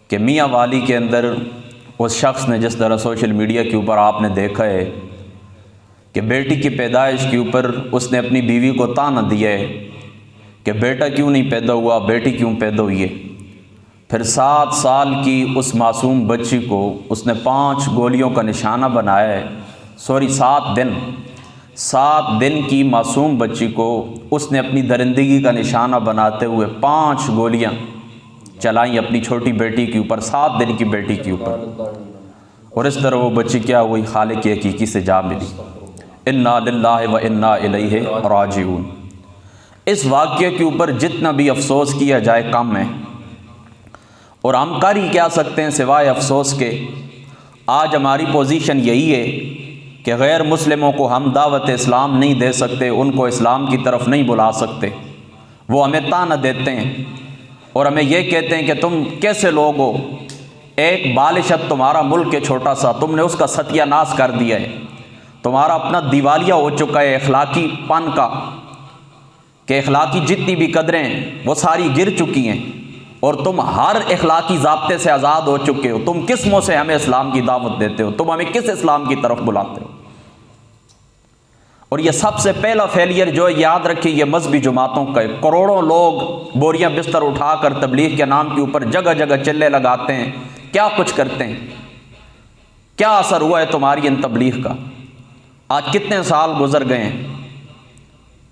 کہ میاں والی کے اندر اس شخص نے جس طرح سوشل میڈیا کے اوپر آپ نے دیکھا ہے کہ بیٹی کی پیدائش کے اوپر اس نے اپنی بیوی کو طعنہ دیا ہے کہ بیٹا کیوں نہیں پیدا ہوا، بیٹی کیوں پیدا ہوئی ہے۔ پھر 7 سال کی اس معصوم بچی کو اس نے 5 گولیوں کا نشانہ بنایا ہے، 7 دن کی معصوم بچی کو اس نے اپنی درندگی کا نشانہ بناتے ہوئے 5 گولیاں چلائیں اپنی چھوٹی بیٹی کے اوپر، 7 دن کی بیٹی کے اوپر، اور اس طرح وہ بچی کیا ہوئی، خالق حقیقی سے جا ملی۔ انا للہ و انا الیہ راجعون۔ اس واقعے کے اوپر جتنا بھی افسوس کیا جائے کم ہے، اور ہم کر ہی کیا سکتے ہیں سوائے افسوس کے۔ آج ہماری پوزیشن یہی ہے کہ غیر مسلموں کو ہم دعوت اسلام نہیں دے سکتے، ان کو اسلام کی طرف نہیں بلا سکتے۔ وہ ہمیں طعنہ دیتے ہیں اور ہمیں یہ کہتے ہیں کہ تم کیسے لوگ ہو، ایک بالشت تمہارا ملک ہے چھوٹا سا، تم نے اس کا ستیہ ناش کر دیا ہے، تمہارا اپنا دیوالیہ ہو چکا ہے اخلاقی پن کا، کہ اخلاقی جتنی بھی قدریں ہیں وہ ساری گر چکی ہیں، اور تم ہر اخلاقی ضابطے سے آزاد ہو چکے ہو۔ تم کس منہ سے ہمیں اسلام کی دعوت دیتے ہو؟ تم ہمیں کس اسلام کی طرف بلاتے ہو؟ اور یہ سب سے پہلا فیلئر جو ہے، یاد رکھیں، یہ مذہبی جماعتوں کا ہے۔ کروڑوں لوگ بوریاں بستر اٹھا کر تبلیغ کے نام کے اوپر جگہ جگہ چلے لگاتے ہیں، کیا کچھ کرتے ہیں، کیا اثر ہوا ہے تمہاری ان تبلیغ کا؟ آج کتنے سال گزر گئے ہیں،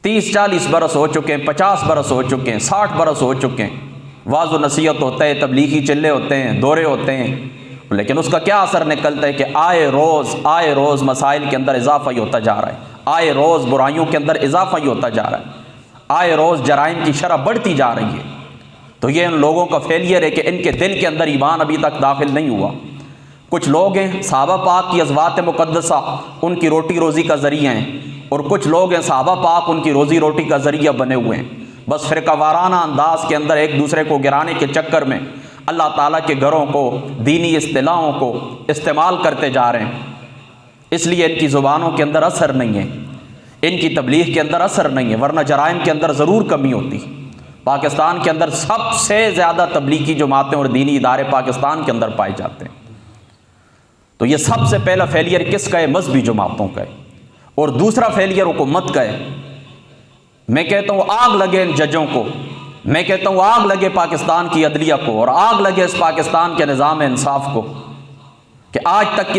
30-40 برس ہو چکے ہیں، 50 برس ہو چکے ہیں، 60 برس ہو چکے ہیں، واعظ و نصیحت ہوتا ہے، تبلیغی چلے ہوتے ہیں، دورے ہوتے ہیں، لیکن اس کا کیا اثر نکلتا ہے کہ آئے روز مسائل کے اندر اضافہ ہی ہوتا جا رہا ہے، آئے روز برائیوں کے اندر اضافہ ہی ہوتا جا رہا ہے، آئے روز جرائم کی شرح بڑھتی جا رہی ہے۔ تو یہ ان لوگوں کا فیلئر ہے کہ ان کے دل کے اندر ایمان ابھی تک داخل نہیں ہوا۔ کچھ لوگ ہیں صحابہ پاک کی ازواج مقدسہ ان کی روٹی روزی کا ذریعہ ہیں، اور کچھ لوگ ہیں صحابہ پاک ان کی روزی روٹی کا ذریعہ بنے ہوئے ہیں، بس فرقہ وارانہ انداز کے اندر ایک دوسرے کو گرانے کے چکر میں اللہ تعالیٰ کے گھروں کو، دینی اصطلاحوں کو استعمال کرتے جا رہے ہیں۔ اس لیے ان کی زبانوں کے اندر اثر نہیں ہے، ان کی تبلیغ کے اندر اثر نہیں ہے، ورنہ جرائم کے اندر ضرور کمی ہوتی۔ پاکستان کے اندر سب سے زیادہ تبلیغی جماعتیں اور دینی ادارے پاکستان کے اندر پائے جاتے ہیں۔ تو یہ سب سے پہلا فیلئر کس کا ہے؟ مذہبی جماعتوں کا ہے، اور دوسرا فیلئر حکومت کا ہے۔ میں کہتا ہوں آگ لگے ان ججوں کو، میں کہتا ہوں آگ لگے پاکستان کی عدلیہ کو، اور آگ لگے اس پاکستان کے نظام انصاف کو، کہ آج تک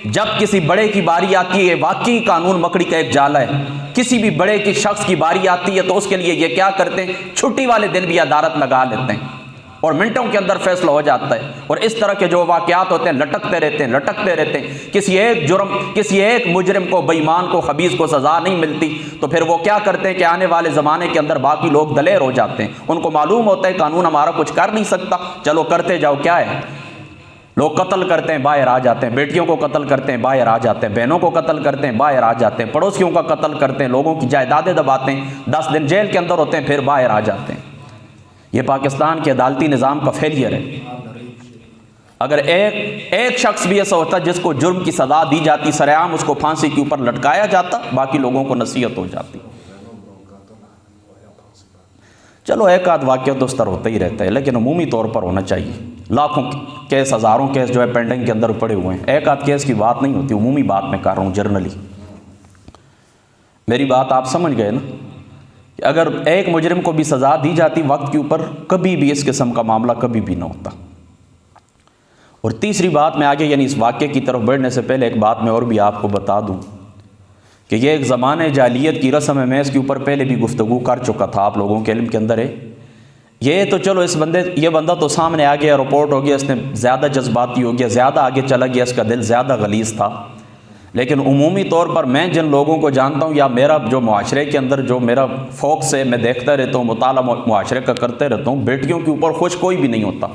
جب کسی بڑے کی باری آتی ہے، واقعی قانون مکڑی کا ایک جالا ہے، کسی بھی بڑے کی شخص کی باری آتی ہے تو اس کے لیے یہ کیا کرتے ہیں، چھٹی والے دن بھی عدالت لگا لیتے ہیں اور منٹوں کے اندر فیصلہ ہو جاتا ہے، اور اس طرح کے جو واقعات ہوتے ہیں لٹکتے رہتے ہیں۔ کسی ایک مجرم کو، بے ایمان کو، خبیث کو سزا نہیں ملتی تو پھر وہ کیا کرتے ہیں کہ آنے والے زمانے کے اندر باقی لوگ دلیر ہو جاتے ہیں، ان کو معلوم ہوتا ہے قانون ہمارا کچھ کر نہیں سکتا، چلو کرتے جاؤ، کیا ہے، لوگ قتل کرتے ہیں باہر آ جاتے ہیں، بیٹیوں کو قتل کرتے ہیں باہر آ جاتے ہیں، بہنوں کو قتل کرتے ہیں باہر آ جاتے ہیں، پڑوسیوں کا قتل کرتے ہیں، لوگوں کی جائیدادیں دباتے ہیں، 10 دن جیل کے اندر ہوتے ہیں، پھر باہر آ جاتے ہیں۔ یہ پاکستان کے عدالتی نظام کا فیلئر ہے۔ اگر ایک شخص بھی ایسا ہوتا جس کو جرم کی سزا دی جاتی، سر عام اس کو پھانسی کے اوپر لٹکایا جاتا، باقی لوگوں کو نصیحت ہو جاتی۔ چلو ایک آدھ واقعہ تو اس طرح ہوتا ہی رہتا ہے، لیکن عمومی طور پر ہونا چاہیے۔ لاکھوں کیس، ہزاروں کیس جو ہے پینڈنگ کے اندر پڑے ہوئے ہیں، ایک آدھ کیس کی بات نہیں ہوتی، عمومی بات میں کر رہا ہوں، جرنلی۔ میری بات آپ سمجھ گئے نا، کہ اگر ایک مجرم کو بھی سزا دی جاتی وقت کے اوپر، کبھی بھی اس قسم کا معاملہ کبھی بھی نہ ہوتا۔ اور تیسری بات میں آگے یعنی اس واقعے کی طرف بڑھنے سے پہلے ایک بات میں اور بھی آپ کو بتا دوں کہ یہ ایک زمانے جاہلیت کی رسم ہے، میں اس کے اوپر پہلے بھی گفتگو کر چکا تھا، آپ لوگوں کے علم کے اندر ہے۔ یہ تو چلو یہ بندہ تو سامنے آ گیا، رپورٹ ہو گیا، اس نے زیادہ جذباتی ہو گیا، زیادہ آگے چلا گیا، اس کا دل زیادہ غلیظ تھا۔ لیکن عمومی طور پر میں جن لوگوں کو جانتا ہوں، یا میرا جو معاشرے کے اندر جو میرا فوکس ہے، میں دیکھتا رہتا ہوں، مطالعہ معاشرے کا کرتے رہتا ہوں، بیٹیوں کے اوپر خوش کوئی بھی نہیں ہوتا۔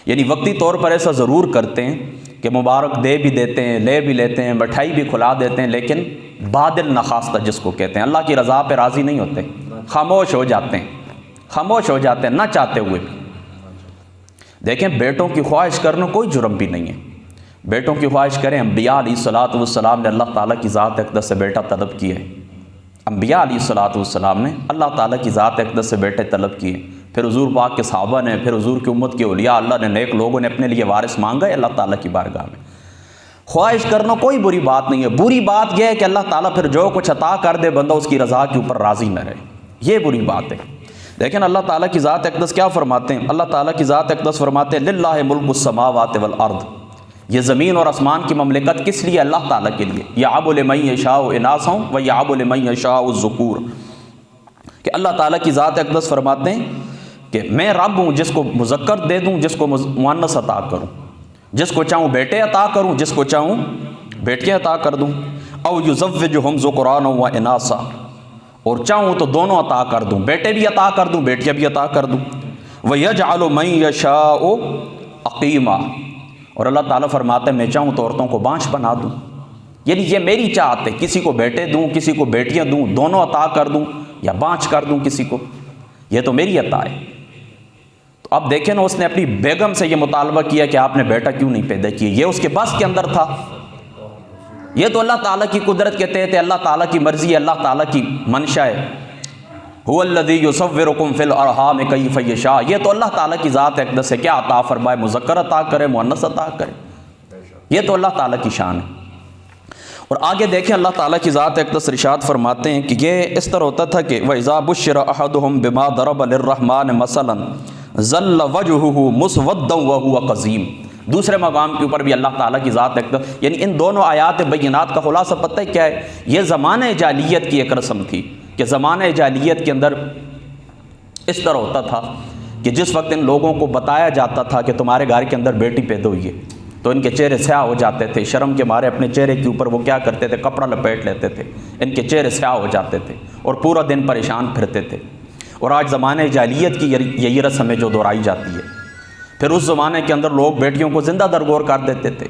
یعنی وقتی طور پر ایسا ضرور کرتے ہیں کہ مبارک دے بھی دیتے ہیں، لے بھی لیتے ہیں، مٹھائی بھی کھلا دیتے ہیں، لیکن بادل نخواستہ جس کو کہتے ہیں، اللہ کی رضا پہ راضی نہیں ہوتے، خاموش ہو جاتے ہیں نہ چاہتے ہوئے بھی۔ دیکھیں، بیٹوں کی خواہش کرنا کوئی جرم بھی نہیں ہے، بیٹوں کی خواہش کریں۔ انبیاء علیہ الصلوۃ والسلام نے اللہ تعالیٰ کی ذات اقدس سے بیٹا طلب کیا ہے، انبیاء علیہ الصلوۃ والسلام نے اللہ تعالیٰ کی ذات اقدس سے بیٹے طلب کیے، پھر حضور پاک کے صحابہ نے، پھر حضور کی امت کے اولیاء اللہ نے، نیک لوگوں نے اپنے لیے وارث مانگا ہے اللہ تعالیٰ کی بارگاہ میں۔ خواہش کرنا کوئی بری بات نہیں ہے، بری بات یہ ہے کہ اللہ تعالیٰ پھر جو کچھ عطا کر دے بندہ اس کی رضا کے اوپر راضی نہ رہے، یہ بری بات ہے۔ لیکن اللہ تعالیٰ کی ذات اقدس کیا فرماتے ہیں؟ اللہ تعالیٰ کی ذات اقدس فرماتے ہیں للہ ملک السماوات والارض، یہ زمین اور آسمان کی مملکت کس لیے؟ اللہ تعالیٰ کے لیے۔ یہب لمن یشاء اناثا ویہب لمن یشاء الذکور، کہ اللہ تعالیٰ کی ذات اقدس فرماتے ہیں کہ میں رب ہوں جس کو مذکر دے دوں، جس کو مؤنث عطا کروں، جس کو چاہوں بیٹے عطا کروں، جس کو چاہوں بیٹیاں عطا کر دوں، او یزوجہم ذکرانا و اناثا، اور چاہوں تو دونوں عطا کر دوں، بیٹے بھی عطا کر دوں، بیٹیاں بھی عطا کر دوں۔ وَيَجْعَلُ مَن يَشَاءُ عَقِيمًا، اور اللہ تعالیٰ فرماتے ہیں میں چاہوں تو عورتوں کو بانجھ بنا دوں، یعنی یہ میری چاہت ہے، کسی کو بیٹے دوں، کسی کو بیٹیاں دوں، دونوں عطا کر دوں یا بانجھ کر دوں کسی کو، یہ تو میری عطا ہے۔ تو اب دیکھیں نا، اس نے اپنی بیگم سے یہ مطالبہ کیا کہ آپ نے بیٹا کیوں نہیں پیدا کیا، یہ اس کے بس کے اندر تھا؟ یہ تو اللہ تعالیٰ کی قدرت کے تحت ہے، اللہ تعالیٰ کی مرضی ہے، اللہ تعالیٰ کی منشا ہے۔ هو الذی یصورکم فی الارحام کیف یشاء، یہ تو اللہ تعالیٰ کی ذات اقدس ہے، کیا عطا فرمائے، مذکر عطا کرے، مؤنث عطا کرے، یہ تو اللہ تعالیٰ کی شان ہے۔ اور آگے دیکھیں اللہ تعالیٰ کی ذات اقدس ارشاد فرماتے ہیں کہ یہ اس طرح ہوتا تھا کہ وَإِذَا بُشِّرَ أَحَدُهُم بِمَا ضَرَبَ لِلرَّحْمَنِ مَثَلًا ظَلَّ وَجْهُهُ مُسْوَدًّا وَهُوَ كَظِيمٌ۔ دوسرے مقام کے اوپر بھی اللہ تعالیٰ کی ذات اقدس، یعنی ان دونوں آیات بینات کا خلاصہ پتہ ہے کیا ہے؟ یہ زمانہ جاہلیت کی ایک رسم تھی کہ زمانہ جاہلیت کے اندر اس طرح ہوتا تھا کہ جس وقت ان لوگوں کو بتایا جاتا تھا کہ تمہارے گھر کے اندر بیٹی پیدا ہوئی ہے تو ان کے چہرے سیاہ ہو جاتے تھے، شرم کے مارے اپنے چہرے کے اوپر وہ کیا کرتے تھے، کپڑا لپیٹ لیتے تھے، ان کے چہرے سیاہ ہو جاتے تھے اور پورا دن پریشان پھرتے تھے۔ اور آج زمانہ جاہلیت کی یہی رسم ہے جو دہرائی جاتی ہے۔ پھر اس زمانے کے اندر لوگ بیٹیوں کو زندہ درگور کر دیتے تھے،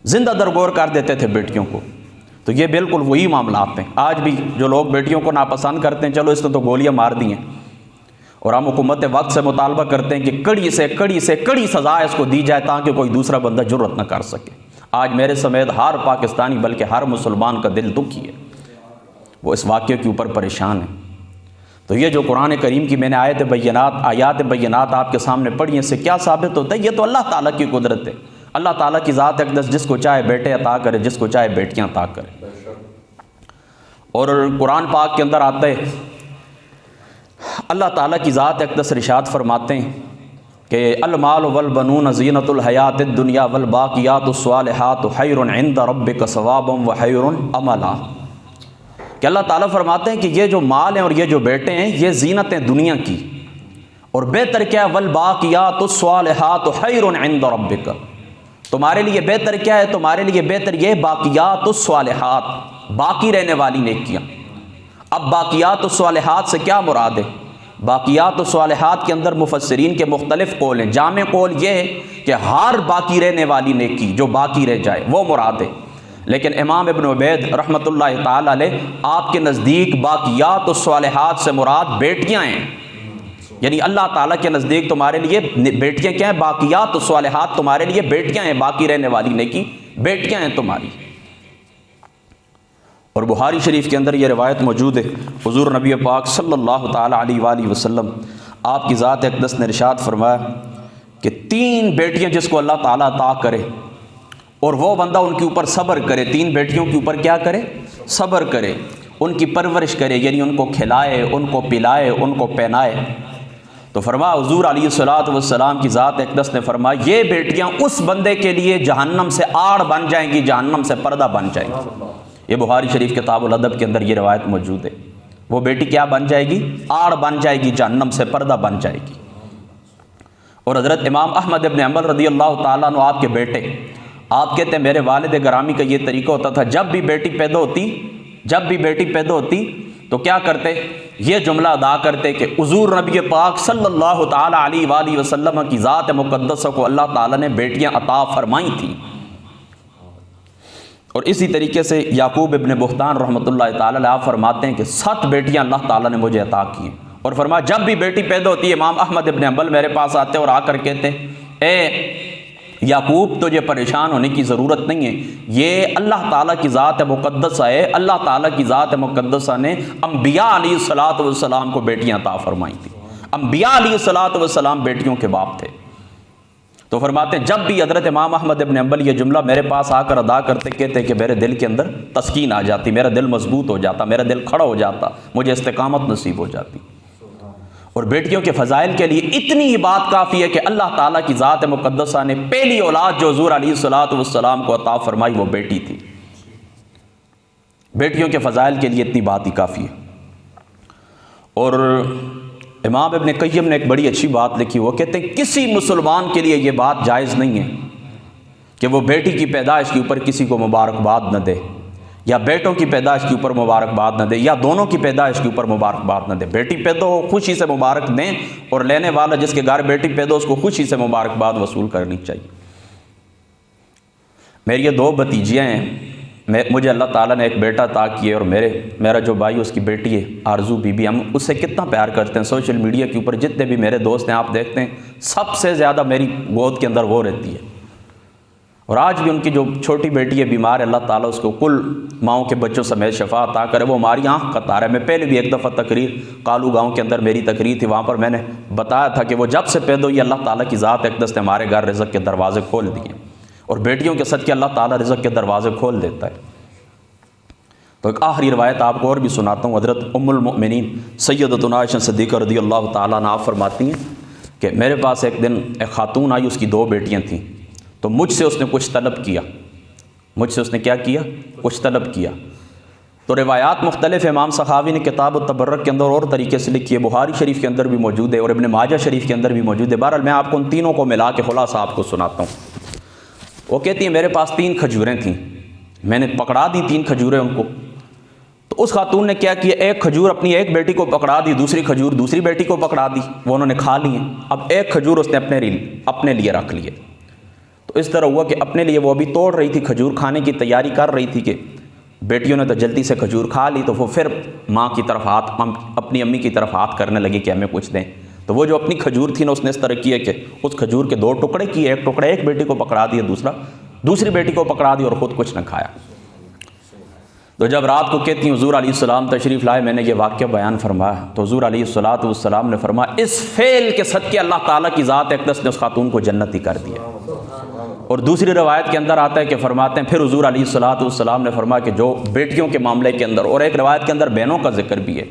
زندہ درگور کر دیتے تھے بیٹیوں کو۔ تو یہ بالکل وہی معاملات ہیں، آج بھی جو لوگ بیٹیوں کو ناپسند کرتے ہیں، چلو اس نے تو گولیاں مار دی ہیں، اور ہم حکومت وقت سے مطالبہ کرتے ہیں کہ کڑی سے کڑی سزا اس کو دی جائے تاکہ کوئی دوسرا بندہ جرأت نہ کر سکے۔ آج میرے سمیت ہر پاکستانی بلکہ ہر مسلمان کا دل دکھی ہے، وہ اس واقعے کے اوپر پریشان ہے۔ تو یہ جو قرآن کریم کی میں نے آیات بینات آپ کے سامنے پڑھی ہیں، اس سے کیا ثابت ہوتا ہے؟ یہ تو اللہ تعالیٰ کی قدرت ہے، اللہ تعالیٰ کی ذات اقدس جس کو چاہے بیٹے عطا کرے، جس کو چاہے بیٹیاں عطا کرے۔ اور قرآن پاک کے اندر آتا ہے اللہ تعالیٰ کی ذات اقدس ارشاد فرماتے ہیں کہ المال والبنون زینۃ الحیات الدنیا والباقیات الصالحات خیر عند ربک ثوابا وخیر عملا، کہ اللہ تعالیٰ فرماتے ہیں کہ یہ جو مال ہیں اور یہ جو بیٹے ہیں یہ زینت ہیں دنیا کی، اور بہتر کیا ہے، والباقیات الصالحات خیر عند ربک، تمہارے لیے بہتر کیا ہے، تمہارے لیے بہتر یہ باقیات الصالحات، باقی رہنے والی نیکیاں۔ اب باقیات الصالحات سے کیا مراد ہے؟ باقیات الصالحات کے اندر مفسرین کے مختلف قول ہیں، جامع قول یہ ہے کہ ہر باقی رہنے والی نیکی جو باقی رہ جائے وہ مراد ہے، لیکن امام ابن عبید رحمۃ اللہ تعالی علیہ آپ کے نزدیک باقیات الصالحات سے مراد بیٹیاں ہیں، یعنی اللہ تعالیٰ کے نزدیک تمہارے لیے بیٹیاں کیا ہیں؟ باقیات الصالحات تمہارے لیے بیٹیاں ہیں، باقی رہنے والی نیکی بیٹیاں ہیں تمہاری۔ اور بخاری شریف کے اندر یہ روایت موجود ہے، حضور نبی پاک صلی اللہ تعالیٰ علیہ وآلہ وسلم آپ کی ذات اقدس نے ارشاد فرمایا کہ 3 بیٹیاں جس کو اللہ تعالیٰ عطا کرے اور وہ بندہ ان کے اوپر صبر کرے، 3 بیٹیوں کے اوپر کیا کرے؟ صبر کرے، ان کی پرورش کرے، یعنی ان کو کھلائے، ان کو پلائے، ان کو پہنائے۔ تو فرمایا حضور علیہ الصلوۃ والسلام کی ذات اقدس نے فرمایا یہ بیٹیاں اس بندے کے لیے جہنم سے آڑ بن جائیں گی، جہنم سے پردہ بن جائیں گی۔ یہ بخاری شریف کتاب الادب کے اندر یہ روایت موجود ہے، وہ بیٹی کیا بن جائے گی؟ آڑ بن جائے گی، جہنم سے پردہ بن جائے گی۔ اور حضرت امام احمد ابن حنبل رضی اللہ تعالیٰ عنہ آپ کے بیٹے، آپ کہتے ہیں میرے والد گرامی کا یہ طریقہ ہوتا تھا، جب بھی بیٹی پیدا ہوتی تو کیا کرتے؟ یہ جملہ ادا کرتے کہ حضور نبی پاک صلی اللہ تعالیٰ علیہ وآلہ وسلم کی ذات مقدسہ کو اللہ تعالیٰ نے بیٹیاں عطا فرمائی تھیں۔ اور اسی طریقے سے یعقوب ابن بہتان رحمۃ اللہ تعالیٰ علیہ فرماتے ہیں کہ 7 بیٹیاں اللہ تعالیٰ نے مجھے عطا کی ہیں، اور فرمایا جب بھی بیٹی پیدا ہوتی ہے امام احمد ابن حنبل میرے پاس آتے اور آ کر کہتے اے یعقوب تجھے پریشان ہونے کی ضرورت نہیں ہے، یہ اللہ تعالیٰ کی ذات مقدسہ ہے، اللہ تعالیٰ کی ذات مقدسہ نے انبیاء علیہ الصلوۃ والسلام کو بیٹیاں عطا فرمائی تھی، انبیاء علیہ الصلوۃ والسلام بیٹیوں کے باپ تھے۔ تو فرماتے ہیں جب بھی حضرت امام احمد ابن حنبل یہ جملہ میرے پاس آ کر ادا کرتے، کہتے کہ میرے دل کے اندر تسکین آ جاتی، میرا دل مضبوط ہو جاتا، میرا دل کھڑا ہو جاتا، مجھے استقامت نصیب ہو جاتی۔ اور بیٹیوں کے فضائل کے لیے اتنی ہی بات کافی ہے کہ اللہ تعالیٰ کی ذات مقدسہ نے پہلی اولاد جو حضور علیہ الصلوۃ والسلام کو عطا فرمائی وہ بیٹی تھی۔ بیٹیوں کے فضائل کے لیے اتنی بات ہی کافی ہے۔ اور امام ابن قیم نے ایک بڑی اچھی بات لکھی، وہ کہتے ہیں کسی مسلمان کے لیے یہ بات جائز نہیں ہے کہ وہ بیٹی کی پیدائش کے اوپر کسی کو مبارکباد نہ دے، یا بیٹوں کی پیدائش کے اوپر مبارکباد نہ دے، یا دونوں کی پیدائش کے اوپر مبارکباد نہ دے۔ بیٹی پیدا ہو خوشی سے مبارک دیں، اور لینے والا جس کے گھر بیٹی پیدا ہو اس کو خوشی سے مبارکباد وصول کرنی چاہیے۔ میری یہ دو بھتیجیاں ہیں، مجھے اللہ تعالیٰ نے ایک بیٹا عطا کیا، اور میرا جو بھائی اس کی بیٹی ہے آرزو بی بی، ہم اس سے کتنا پیار کرتے ہیں۔ سوشل میڈیا کے اوپر جتنے بھی میرے دوست ہیں آپ دیکھتے ہیں، سب سے زیادہ میری گود کے اندر وہ رہتی ہے۔ اور آج بھی ان کی جو چھوٹی بیٹی ہے بیمار ہے، اللہ تعالیٰ اس کو کل ماؤں کے بچوں سمیت شفا عطا کرے، وہ ہماری آنکھ کا تارا ہے۔ میں پہلے بھی ایک دفعہ تقریر کالو گاؤں کے اندر میری تقریر تھی، وہاں پر میں نے بتایا تھا کہ وہ جب سے پیدا ہوئی اللہ تعالیٰ کی ذات اقدس نے ہمارے گھر رزق کے دروازے کھول دیے، اور بیٹیوں کے صدقے اللہ تعالیٰ رزق کے دروازے کھول دیتا ہے۔ تو ایک آخری روایت آپ کو اور بھی سناتا ہوں۔ حضرت ام المؤمنین سیدتنا عائشہ صدیقہ رضی اللہ تعالیٰ عنہا فرماتی ہیں کہ میرے پاس ایک دن ایک خاتون آئی، اس کی دو بیٹیاں تھیں، تو مجھ سے اس نے کچھ طلب کیا، مجھ سے اس نے کیا کیا؟ کچھ طلب کیا۔ تو روایات مختلف، امام سخاوی نے کتاب التبرک کے اندر اور طریقے سے لکھی ہے، بخاری شریف کے اندر بھی موجود ہے، اور ابن ماجہ شریف کے اندر بھی موجود ہے۔ بہرحال میں آپ کو ان تینوں کو ملا کے خلاصہ آپ کو سناتا ہوں۔ وہ کہتی ہیں میرے پاس 3 کھجوریں تھیں، میں نے پکڑا دی 3 کھجوریں ان کو۔ تو اس خاتون نے کیا کیا، ایک کھجور اپنی ایک بیٹی کو پکڑا دی، دوسری کھجور دوسری بیٹی کو پکڑا دی، وہ انہوں نے کھا لی ہیں۔ اب ایک کھجور اس نے اپنے لیے رکھ لیے۔ تو اس طرح ہوا کہ اپنے لیے وہ ابھی توڑ رہی تھی، کھجور کھانے کی تیاری کر رہی تھی، کہ بیٹیوں نے تو جلدی سے کھجور کھا لی، تو وہ پھر ماں کی طرف اپنی امی کی طرف ہاتھ کرنے لگی کہ ہمیں کچھ دیں۔ تو وہ جو اپنی کھجور تھی نا، اس نے اس طرح کیا کہ اس کھجور کے 2 ٹکڑے کیے، ایک ٹکڑا ایک بیٹی کو پکڑا دیا، دوسری بیٹی کو پکڑا دیا، اور خود کچھ نہ کھایا۔ تو جب رات کو کہتی ہیں حضور علیہ السلام تشریف لائے، میں نے یہ واقعہ بیان فرمایا، تو حضور علیہ السلام نے فرمایا اس فعل کے صدقے اللہ تعالیٰ کی ذات اقدس نے اس خاتون کو جنتی کر دیا۔ اور دوسری روایت کے اندر آتا ہے کہ فرماتے ہیں پھر حضور علیہ السلام نے فرمایا کہ جو بیٹیوں کے معاملے کے اندر، اور ایک روایت کے اندر بہنوں کا ذکر بھی ہے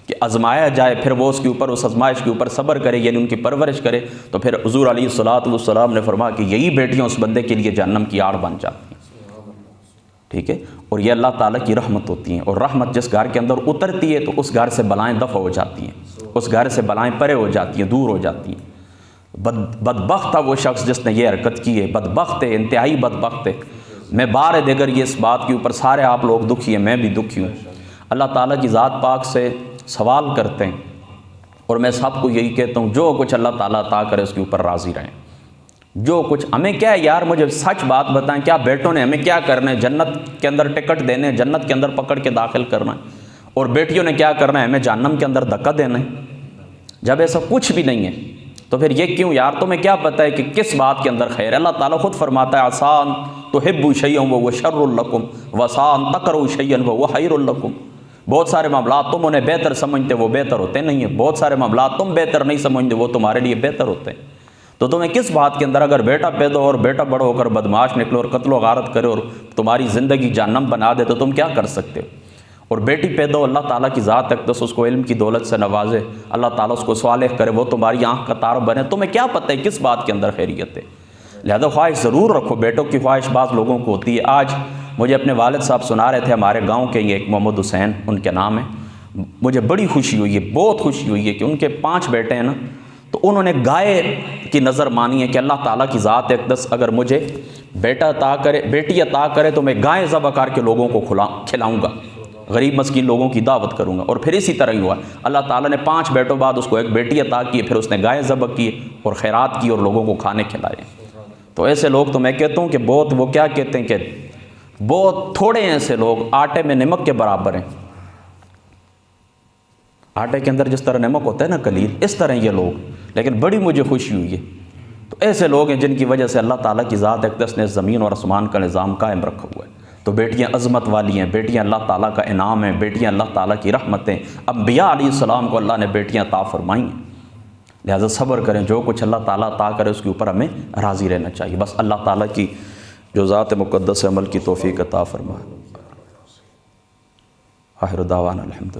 کہ آزمایا جائے، پھر وہ اس کے اوپر اس آزمائش کے اوپر صبر کرے، یعنی ان کی پرورش کرے، تو پھر حضور علیہ السلام نے فرمایا کہ یہی بیٹیاں اس بندے کے لیے جہنم کی آڑ بن جاتی ہیں۔ ٹھیک ہے، اور یہ اللہ تعالیٰ کی رحمت ہوتی ہیں، اور رحمت جس گھر کے اندر اترتی ہے تو اس گھر سے بلائیں دفع ہو جاتی ہیں، اس گھر سے بلائیں پرے ہو جاتی ہیں، دور ہو جاتی ہیں۔ بدبخت تھا وہ شخص جس نے یہ حرکت کی ہے، بدبخت ہے، انتہائی بدبخت ہے۔ میں بار دیگر یہ اس بات کے اوپر سارے آپ لوگ دکھی ہیں، میں بھی دکھی ہوں۔ اللہ تعالیٰ کی ذات پاک سے سوال کرتے ہیں، اور میں سب کو یہی کہتا ہوں جو کچھ اللہ تعالیٰ عطا کرے اس کے اوپر راضی رہیں۔ جو کچھ ہمیں کیا ہے یار، مجھے سچ بات بتائیں، کیا بیٹوں نے ہمیں کیا کرنا ہے؟ جنت کے اندر ٹکٹ دینے، جنت کے اندر پکڑ کے داخل کرنا ہے، اور بیٹیوں نے کیا کرنا ہے؟ ہمیں جہنم کے اندر دھکا دینا ہے۔ جب ایسا کچھ بھی نہیں ہے تو پھر یہ کیوں یار؟ تمہیں کیا پتہ ہے کہ کس بات کے اندر خیر ہے؟ اللہ تعالیٰ خود فرماتا ہے آسان تحبوا شیئا وہو شر لکم وآسان تکرہوا شیئا وہو خیر لکم۔ بہت سارے معاملات تم انہیں بہتر سمجھتے وہ بہتر ہوتے نہیں ہیں، بہت سارے معاملات تم بہتر نہیں سمجھتے وہ تمہارے لیے بہتر ہوتے ہیں۔ تو تمہیں کس بات کے اندر، اگر بیٹا پیدا ہو اور بیٹا بڑا ہو کر بدماش نکلے اور قتل و غارت کرے اور تمہاری زندگی جہنم بنا دے تو تم کیا کر سکتے ہو؟ اور بیٹی پیدا ہو، اللہ تعالیٰ کی ذات اقدس اس کو علم کی دولت سے نوازے، اللہ تعالیٰ اس کو صالح کرے، وہ تمہاری آنکھ کا تار بنے، تمہیں کیا پتہ ہے کس بات کے اندر خیریت ہے؟ لہذا خواہش ضرور رکھو، بیٹوں کی خواہش بعض لوگوں کو ہوتی ہے۔ آج مجھے اپنے والد صاحب سنا رہے تھے، ہمارے گاؤں کے یہ ایک محمد حسین ان کے نام ہے، مجھے بڑی خوشی ہوئی ہے، بہت خوشی ہوئی ہے کہ ان کے 5 بیٹے ہیں نا، تو انہوں نے گائے کی نظر مانی ہے کہ اللہ تعالیٰ کی ذات اقدس اگر مجھے بیٹا عطا کرے، بیٹی عطا کرے تو میں گائے ذبح کر کے لوگوں کو کھلاؤں گا، غریب مسکین لوگوں کی دعوت کروں گا۔ اور پھر اسی طرح ہی ہوا، اللہ تعالیٰ نے 5 بیٹوں بعد اس کو ایک بیٹی عطا کی، پھر اس نے گائے ذبح کی اور خیرات کی اور لوگوں کو کھانے کھلائے۔ تو ایسے لوگ تو میں کہتا ہوں کہ بہت، وہ کیا کہتے ہیں کہ بہت تھوڑے ہیں ایسے لوگ، آٹے میں نمک کے برابر ہیں۔ آٹے کے اندر جس طرح نمک ہوتا ہے نا قلیل، اس طرح یہ لوگ، لیکن بڑی مجھے خوشی ہوئی ہے تو ایسے لوگ ہیں جن کی وجہ سے اللہ تعالیٰ کی ذات اقدس نے زمین اور آسمان کا نظام قائم رکھا ہوا ہے۔ تو بیٹیاں عظمت والی ہیں، بیٹیاں اللہ تعالیٰ کا انعام ہیں، بیٹیاں اللہ تعالیٰ کی رحمتیں، انبیاء علیہ السلام کو اللہ نے بیٹیاں عطا فرمائی ہیں۔ لہذا صبر کریں، جو کچھ اللہ تعالیٰ عطا کرے اس کے اوپر ہمیں راضی رہنا چاہیے۔ بس اللہ تعالیٰ کی جو ذات مقدس عمل کی توفیق عطا فرمائے۔ آخر دعوانا الحمدللہ۔